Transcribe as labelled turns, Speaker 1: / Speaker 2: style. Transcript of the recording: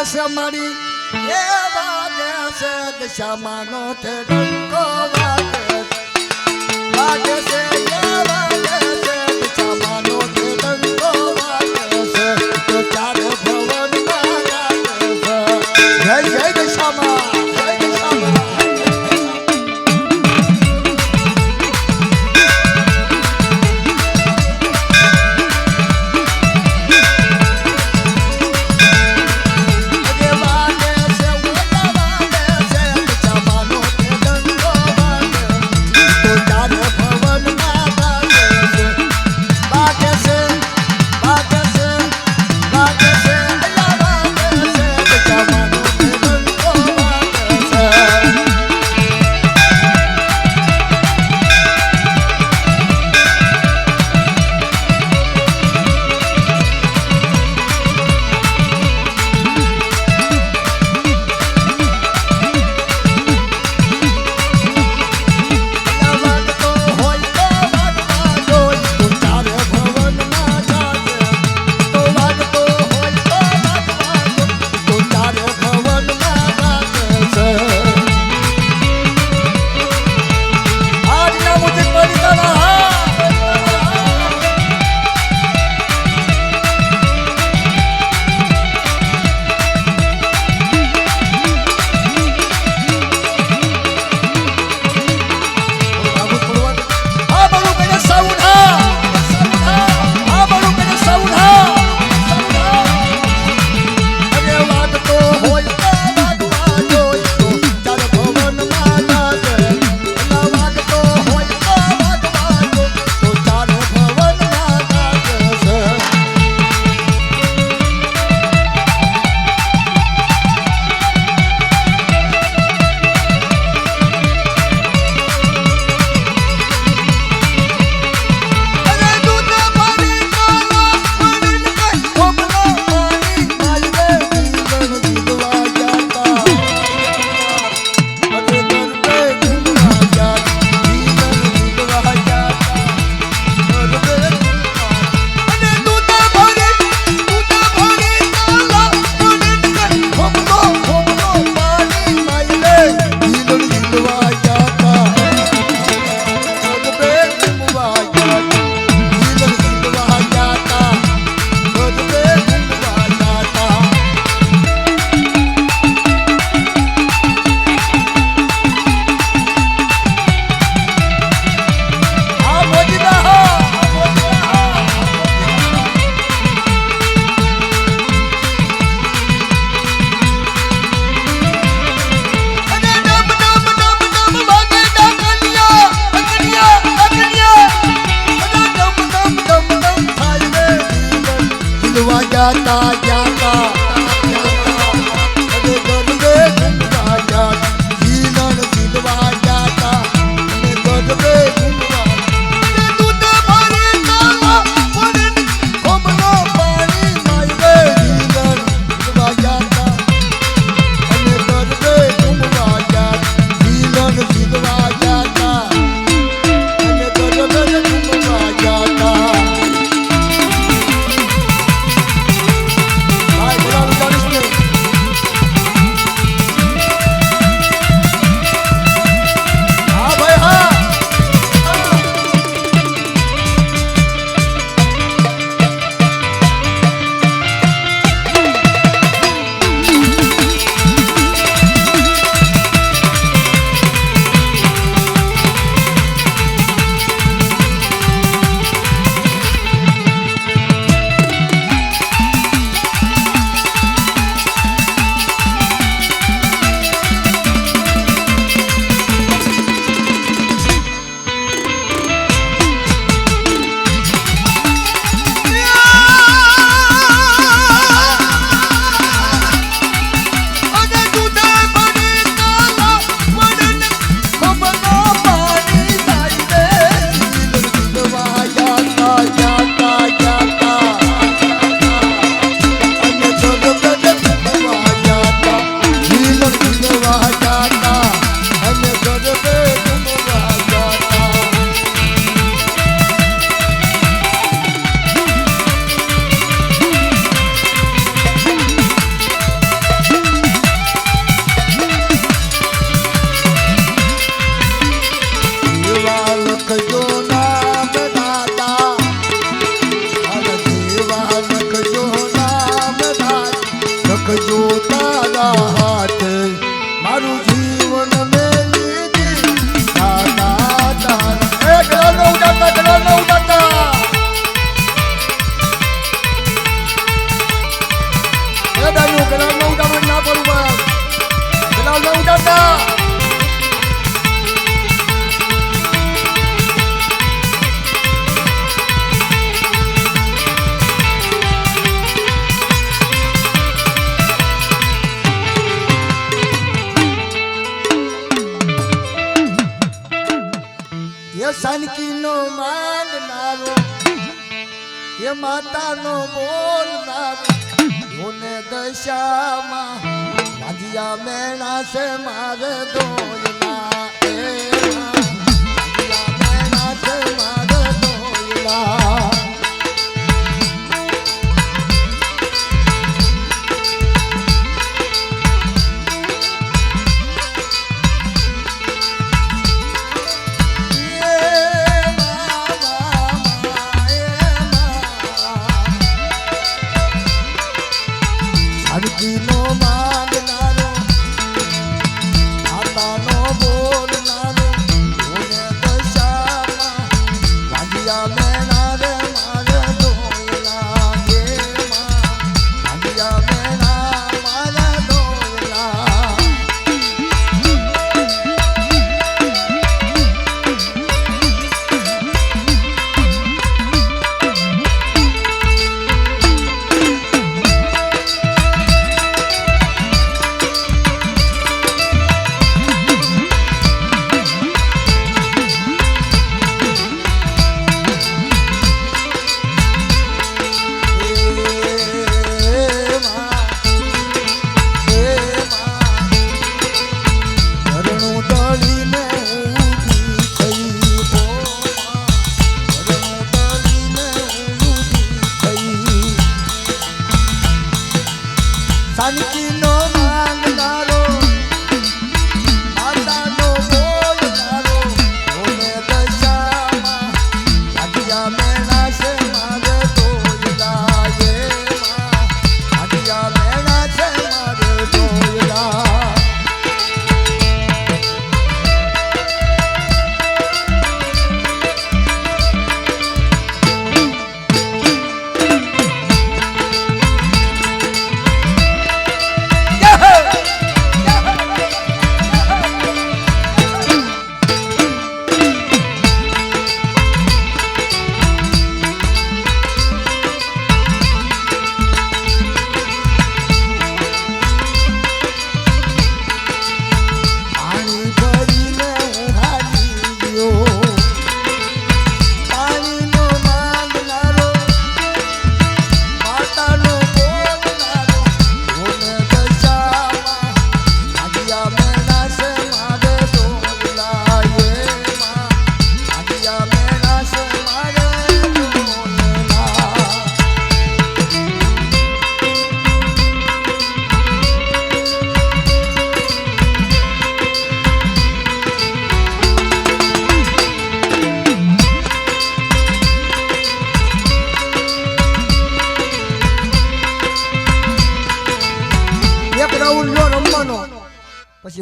Speaker 1: મારી એ વાગે છે દશામાનો તે ડંકો વાગે વાગે છે એ વાગે છે દશામાનો તે ડંકો વાગે છે તો ચારે ભવનમાં લાગે છે જય જય દશામાં જય દશામાં जाता जाता अरे गरबे घुमवा जाता जीवन दिलवा जाता अरे गरबे घुमवा अरे दूध भरे काला पड़न कोमलो पानी मायरे जीवन दिलवा जाता अरे गरबे घुमवा जाता जीवन दिलवा जाता अरे गरबे घुमवा जाता સાનકીનો માંગનારો એ માતાનો બોલનારો યોને દશામાં વાંજિયા મેણા છે મારે દોયલા એ વાંજિયા મેણા છે મારે દોયલા સાનકીનો માંગનારો માતાનો બોલનારો યોને દશામાં વાંજિયા મેણા રે મારે દોયલા એ વાંજિયા મેણા મારે દોયલા સાનકી